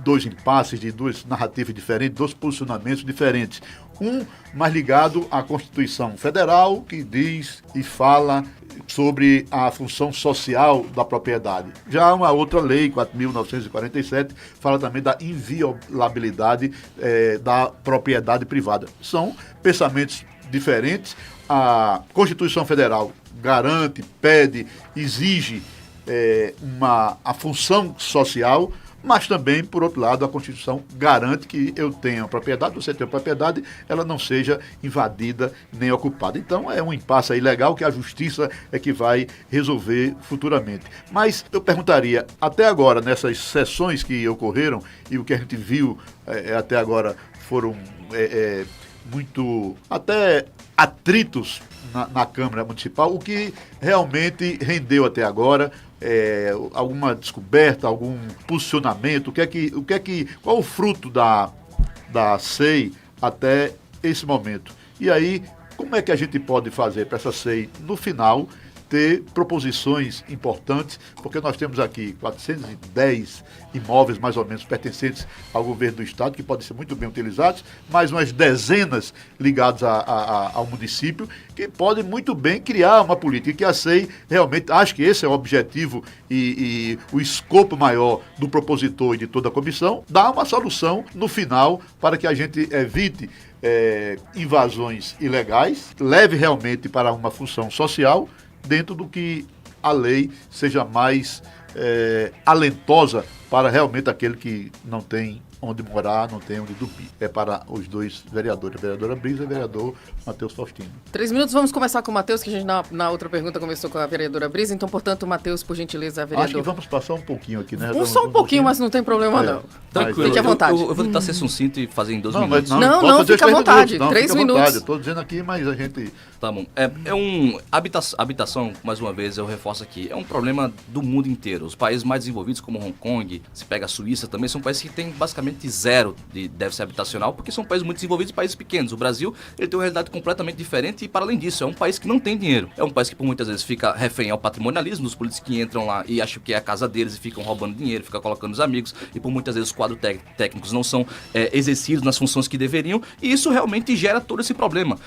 dois impasses, de duas narrativas diferentes, dois posicionamentos diferentes. Um mais ligado à Constituição Federal, que diz e fala sobre a função social da propriedade. Já uma outra lei, 4.947, fala também da inviolabilidade da propriedade privada. São pensamentos diferentes. A Constituição Federal garante, pede, exige a função social, mas também, por outro lado, a Constituição garante que eu tenha propriedade, você tem propriedade, ela não seja invadida nem ocupada. Então, é um impasse aí legal que a Justiça é que vai resolver futuramente. Mas eu perguntaria, até agora, nessas sessões que ocorreram, e o que a gente viu até agora foram muito até atritos na Câmara Municipal, o que realmente rendeu até agora alguma descoberta, algum posicionamento, qual o fruto da SEI até esse momento? E aí, como é que a gente pode fazer para essa SEI, no final, ter proposições importantes, porque nós temos aqui 410 imóveis, mais ou menos, pertencentes ao governo do Estado, que podem ser muito bem utilizados, mais umas dezenas ligados ao município, que podem muito bem criar uma política, que a SEI realmente, acho que esse é o objetivo e o escopo maior do propositor e de toda a comissão, dar uma solução no final para que a gente evite invasões ilegais, leve realmente para uma função social, dentro do que a lei seja mais alentosa para realmente aquele que não tem onde morar, não tem onde dormir. É para os dois vereadores, a vereadora Brisa e o vereador Matheus Faustino. 3 minutos, vamos começar com o Matheus, que a gente na outra pergunta começou com a vereadora Brisa, então, portanto, Matheus, por gentileza, vereador. Acho que vamos passar um pouquinho aqui, né? Só um pouquinho, mas não tem problema, não. Tranquilo, fique à vontade. Eu vou tentar ser sucinto e fazer em 2 minutos. Não, fica à vontade, 3 minutos. Estou dizendo aqui, mas a gente... Tá bom. Habitação, mais uma vez, eu reforço aqui, é um problema do mundo inteiro. Os países mais desenvolvidos, como Hong Kong, se pega a Suíça também, são países que têm basicamente zero de déficit habitacional, porque são países muito desenvolvidos e países pequenos. O Brasil, ele tem uma realidade completamente diferente e, para além disso, é um país que não tem dinheiro. É um país que, por muitas vezes, fica refém ao patrimonialismo, dos políticos que entram lá e acham que é a casa deles e ficam roubando dinheiro, ficam colocando os amigos, e por muitas vezes os quadros técnicos não são exercidos nas funções que deveriam, e isso realmente gera todo esse problema.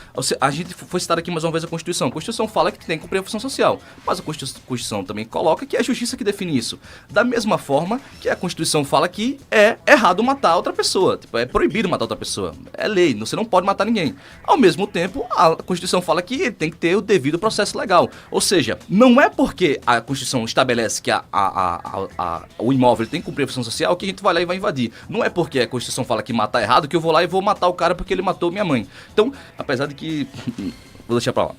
A gente foi citar aqui mais uma vez a Constituição. A Constituição fala que tem que cumprir a função social, mas a Constituição também coloca que é a justiça que define isso. Da mesma forma que a Constituição fala que é errado matar outra pessoa, tipo, é proibido matar outra pessoa, é lei, você não pode matar ninguém. Ao mesmo tempo, a Constituição fala que ele tem que ter o devido processo legal, ou seja, não é porque a Constituição estabelece que o imóvel tem que cumprir a função social que a gente vai lá e vai invadir. Não é porque a Constituição fala que matar é errado que eu vou lá e vou matar o cara porque ele matou minha mãe. Então, apesar de que... Vou deixar pra lá.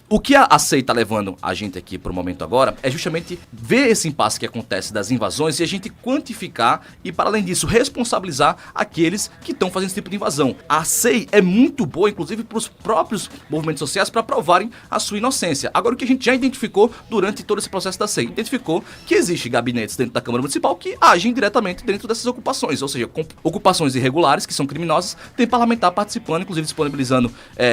O que a SEI tá levando a gente aqui pro momento agora é justamente ver esse impasse que acontece das invasões e a gente quantificar e, para além disso, responsabilizar aqueles que estão fazendo esse tipo de invasão. A SEI é muito boa, inclusive, para os próprios movimentos sociais para provarem a sua inocência. Agora, o que a gente já identificou durante todo esse processo da SEI? Identificou que existe gabinetes dentro da Câmara Municipal que agem diretamente dentro dessas ocupações, ou seja, ocupações irregulares, que são criminosas, tem parlamentar participando, inclusive disponibilizando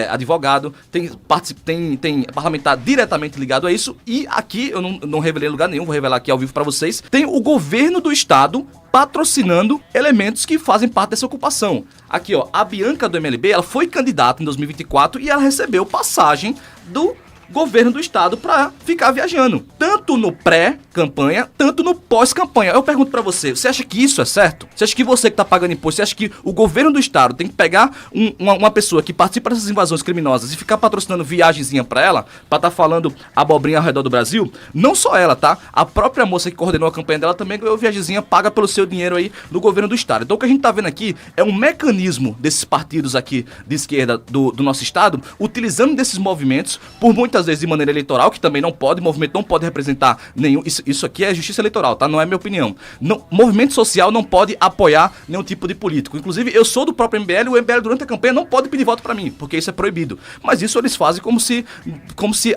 advogado, tem parlamentar diretamente ligado a isso, e aqui eu não revelei lugar nenhum, vou revelar aqui ao vivo pra vocês, tem o governo do estado patrocinando elementos que fazem parte dessa ocupação. Aqui, ó, a Bianca do MLB, ela foi candidata em 2024 e ela recebeu passagem do governo do estado pra ficar viajando, tanto no pré-campanha, tanto no pós-campanha. Eu pergunto pra você, você acha que isso é certo? Você acha que você que tá pagando imposto, você acha que o governo do estado tem que pegar uma pessoa que participa dessas invasões criminosas e ficar patrocinando viagenzinha pra ela, pra tá falando abobrinha ao redor do Brasil? Não só ela, tá? A própria moça que coordenou a campanha dela também ganhou viagenzinha paga pelo seu dinheiro aí do governo do estado. Então o que a gente tá vendo aqui é um mecanismo desses partidos aqui de esquerda do nosso estado, utilizando desses movimentos, por muitas vezes de maneira eleitoral, que também não pode, o movimento não pode representar nenhum, isso aqui é justiça eleitoral, tá? Não é minha opinião. Não, movimento social não pode apoiar nenhum tipo de político. Inclusive, eu sou do próprio MBL, o MBL durante a campanha não pode pedir voto pra mim, porque isso é proibido. Mas isso eles fazem como se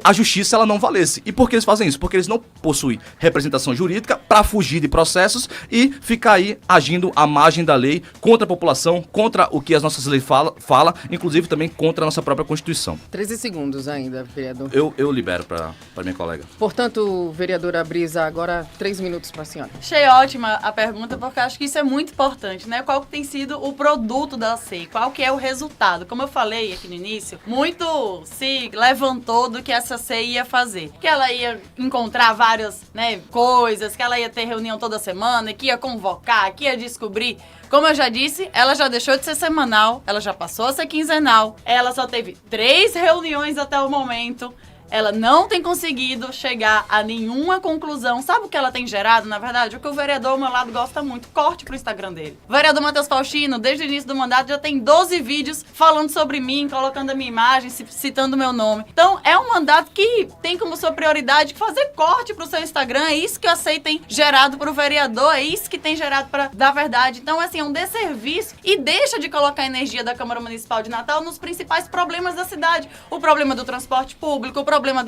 a justiça ela não valesse. E por que eles fazem isso? Porque eles não possuem representação jurídica pra fugir de processos e ficar aí agindo à margem da lei contra a população, contra o que as nossas leis fala, inclusive também contra a nossa própria Constituição. 13 segundos ainda, vereador. Eu libero pra minha colega. Portanto, vereadora Brisa, agora 3 minutos pra senhora. Achei ótima a pergunta, porque acho que isso é muito importante, né? Qual que tem sido o produto da SEI? Qual que é o resultado? Como eu falei aqui no início, muito se levantou do que essa SEI ia fazer. Que ela ia encontrar várias, né, coisas, que ela ia ter reunião toda semana, que ia convocar, que ia descobrir. Como eu já disse, ela já deixou de ser semanal, ela já passou a ser quinzenal, ela só teve 3 reuniões até o momento. Ela não tem conseguido chegar a nenhuma conclusão. Sabe o que ela tem gerado, na verdade? O que o vereador ao meu lado gosta muito. Corte pro Instagram dele. O vereador Matheus Faustino, desde o início do mandato, já tem 12 vídeos falando sobre mim, colocando a minha imagem, citando o meu nome. Então, é um mandato que tem como sua prioridade fazer corte pro seu Instagram. É isso que a SEI tem gerado pro vereador, é isso que tem gerado pra dar verdade. Então, assim, é um desserviço e deixa de colocar a energia da Câmara Municipal de Natal nos principais problemas da cidade. O problema do transporte público, o problema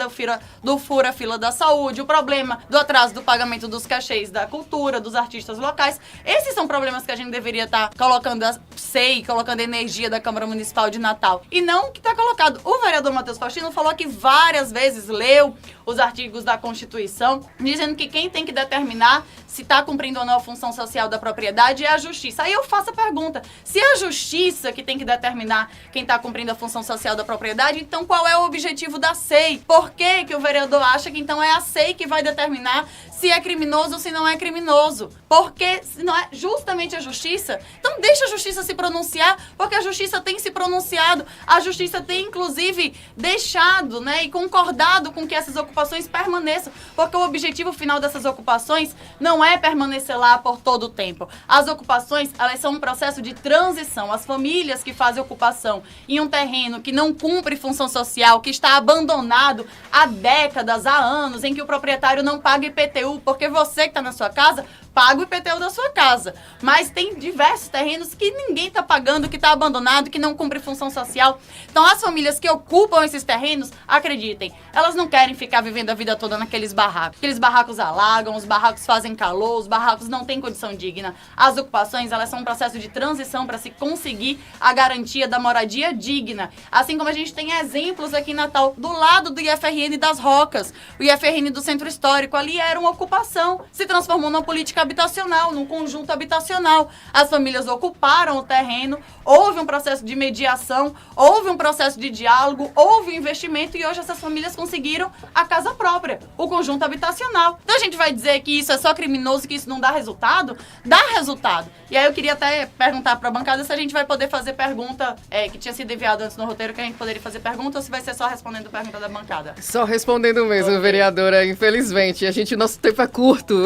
do fura-fila da saúde, o problema do atraso do pagamento dos cachês da cultura, dos artistas locais. Esses são problemas que a gente deveria estar colocando a SEI, colocando a energia da Câmara Municipal de Natal. E não que está colocado. O vereador Matheus Faustino falou que várias vezes leu os artigos da Constituição, dizendo que quem tem que determinar se está cumprindo ou não a função social da propriedade é a justiça. Aí eu faço a pergunta, se é a justiça que tem que determinar quem está cumprindo a função social da propriedade, então qual é o objetivo da SEI? Por que que o vereador acha que então é a SEI que vai determinar se é criminoso ou se não é criminoso? Porque se não é justamente a justiça, então deixa a justiça se pronunciar, porque a justiça tem se pronunciado, a justiça tem inclusive deixado, né, e concordado com que essas ocupações permaneçam, porque o objetivo final dessas ocupações não não é permanecer lá por todo o tempo. As ocupações, elas são um processo de transição. As famílias que fazem ocupação em um terreno que não cumpre função social, que está abandonado há décadas, há anos, em que o proprietário não paga IPTU, porque você que está na sua casa paga o IPTU da sua casa. Mas tem diversos terrenos que ninguém está pagando, que está abandonado, que não cumpre função social. Então, as famílias que ocupam esses terrenos, acreditem, elas não querem ficar vivendo a vida toda naqueles barracos. Aqueles barracos alagam, os barracos fazem calor, os barracos não têm condição digna. As ocupações, elas são um processo de transição para se conseguir a garantia da moradia digna. Assim como a gente tem exemplos aqui em Natal, do lado do IFRN das Rocas, o IFRN do Centro Histórico, ali era uma ocupação, se transformou numa política habitacional, num conjunto habitacional. As famílias ocuparam o terreno, houve um processo de mediação, houve um processo de diálogo, houve um investimento e hoje essas famílias conseguiram a casa própria, o conjunto habitacional. Então a gente vai dizer que isso é só criminoso, que isso não dá resultado? Dá resultado. E aí eu queria até perguntar para a bancada se a gente vai poder fazer pergunta, que tinha sido enviado antes no roteiro, que a gente poderia fazer pergunta, ou se vai ser só respondendo pergunta da bancada. Só respondendo mesmo, vereadora, infelizmente. Nosso tempo é curto,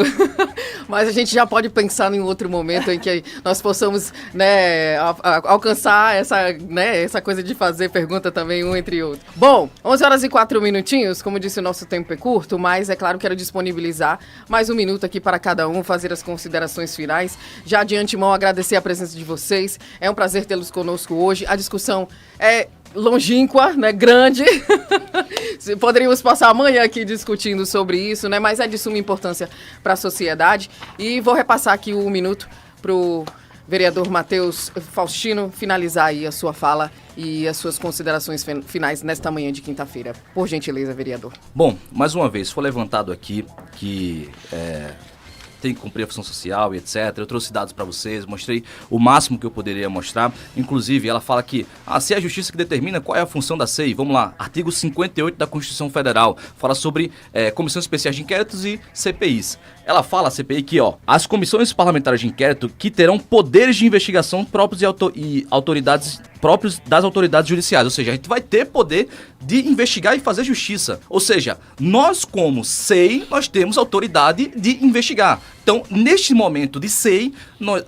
mas a gente já pode pensar em outro momento em que nós possamos, né, alcançar essa coisa de fazer pergunta também um entre outro. Bom, 11 horas e 4 minutinhos, como disse, o nosso tempo é curto, mas é claro que quero disponibilizar mais um minuto aqui para cada um, fazer as considerações finais. Já de antemão agradecer a presença de vocês, é um prazer tê-los conosco hoje. A discussão é longínqua, né, grande. Poderíamos passar amanhã aqui discutindo sobre isso, né, mas é de suma importância para a sociedade. E vou repassar aqui um minuto para o vereador Matheus Faustino finalizar aí a sua fala e as suas considerações finais nesta manhã de quinta-feira. Por gentileza, vereador. Bom, mais uma vez, foi levantado aqui que tem que cumprir a função social e etc. Eu trouxe dados para vocês, mostrei o máximo que eu poderia mostrar. Inclusive, ela fala que se é a justiça que determina qual é a função da SEI, vamos lá, artigo 58 da Constituição Federal, fala sobre comissões especiais de inquéritos e CPIs. Ela fala, a CPI, que as comissões parlamentares de inquérito que terão poderes de investigação próprios e autoridades próprios das autoridades judiciais, ou seja, a gente vai ter poder de investigar e fazer justiça. Ou seja, nós como SEI, nós temos autoridade de investigar. Então, neste momento de SEI,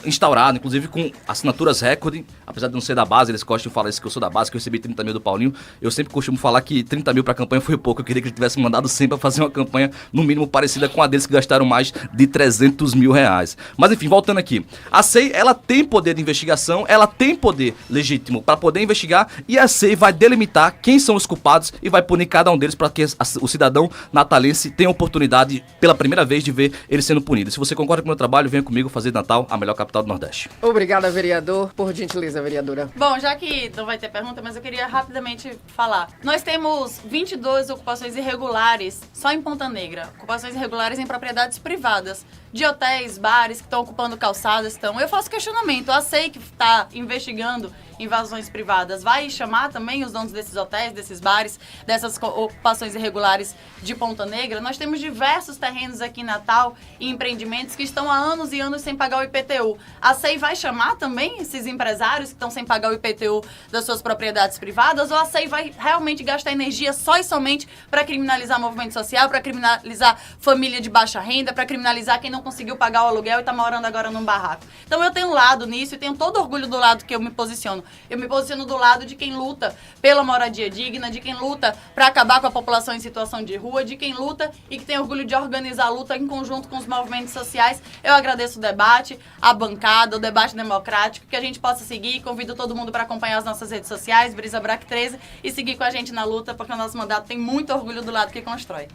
instaurado, inclusive com assinaturas recorde, apesar de não ser da base, eles gostam de falar isso, que eu sou da base, que eu recebi 30 mil do Paulinho, eu sempre costumo falar que 30 mil para a campanha foi pouco, eu queria que ele tivesse mandado 100 para fazer uma campanha, no mínimo, parecida com a deles, que gastaram mais de 300 mil reais. Mas, enfim, voltando aqui, a SEI, ela tem poder de investigação, ela tem poder legítimo para poder investigar, e a SEI vai delimitar quem são os culpados e vai punir cada um deles para que o cidadão natalense tenha a oportunidade, pela primeira vez, de ver ele sendo punido. Se você concorda com o meu trabalho, venha comigo fazer de Natal a melhor capital do Nordeste. Obrigada, vereador. Por gentileza, vereadora. Bom, já que não vai ter pergunta, mas eu queria rapidamente falar. Nós temos 22 ocupações irregulares só em Ponta Negra. Ocupações irregulares em propriedades privadas. De hotéis, bares que estão ocupando calçadas. Eu faço questionamento. A SEI que está investigando invasões privadas vai chamar também os donos desses hotéis, desses bares, dessas ocupações irregulares de Ponta Negra? Nós temos diversos terrenos aqui em Natal e empreendimentos que estão há anos e anos sem pagar o IPTU. A SEI vai chamar também esses empresários que estão sem pagar o IPTU das suas propriedades privadas? Ou a SEI vai realmente gastar energia só e somente para criminalizar movimento social, para criminalizar família de baixa renda, para criminalizar quem não conseguiu pagar o aluguel e está morando agora num barraco? Então eu tenho um lado nisso e tenho todo orgulho do lado que eu me posiciono. Eu me posiciono do lado de quem luta pela moradia digna, de quem luta para acabar com a população em situação de rua, de quem luta e que tem orgulho de organizar a luta em conjunto com os movimentos sociais. Eu agradeço o debate, a bancada, o debate democrático, que a gente possa seguir. Convido todo mundo para acompanhar as nossas redes sociais, Brisa Brac 13, e seguir com a gente na luta, porque o nosso mandato tem muito orgulho do lado que constrói.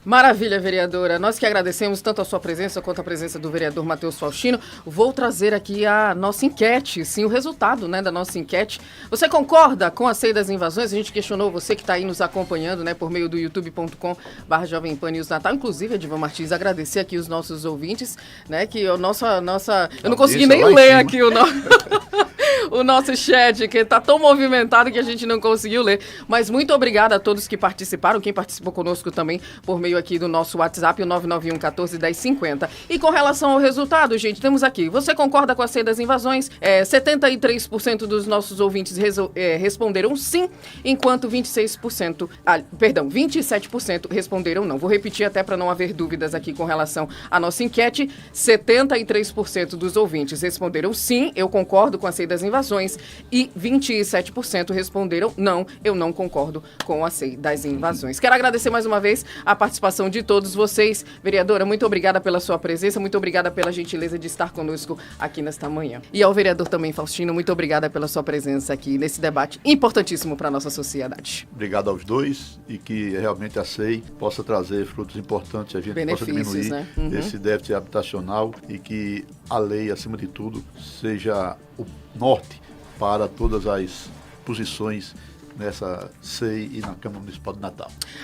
Maravilha, vereadora. Nós que agradecemos tanto a sua presença quanto a presença do vereador Matheus Faustino. Vou trazer aqui a nossa enquete, sim, o resultado, né, da nossa enquete. Você concorda com a SEI das invasões? A gente questionou você que está aí nos acompanhando, né, por meio do youtube.com/Jovem Pan News Natal. Inclusive, Edivan Martins, agradecer aqui os nossos ouvintes, né, que a nossa... Eu não consegui nem ler aqui o o nosso chat, que está tão movimentado que a gente não conseguiu ler. Mas muito obrigada a todos que participaram, quem participou conosco também por meio aqui do nosso WhatsApp, o 991 14 10 50. E com relação ao resultado, gente, temos aqui, você concorda com a CEI das invasões? 73% dos nossos ouvintes responderam sim, enquanto 27% responderam não. Vou repetir até para não haver dúvidas aqui com relação à nossa enquete. 73% dos ouvintes responderam sim, eu concordo com a CEI das invasões, e 27% responderam não, eu não concordo com a CEI das invasões. Quero agradecer mais uma vez a participação de todos vocês. Vereadora, muito obrigada pela sua presença, muito obrigada pela gentileza de estar conosco aqui nesta manhã. E ao vereador também, Faustino, muito obrigada pela sua presença aqui nesse debate importantíssimo para a nossa sociedade. Obrigado aos dois e que realmente a CEI possa trazer frutos importantes, a gente possa diminuir, né? Esse déficit habitacional e que a lei, acima de tudo, seja o norte para todas as posições nessa CEI e na Câmara Municipal de Natal.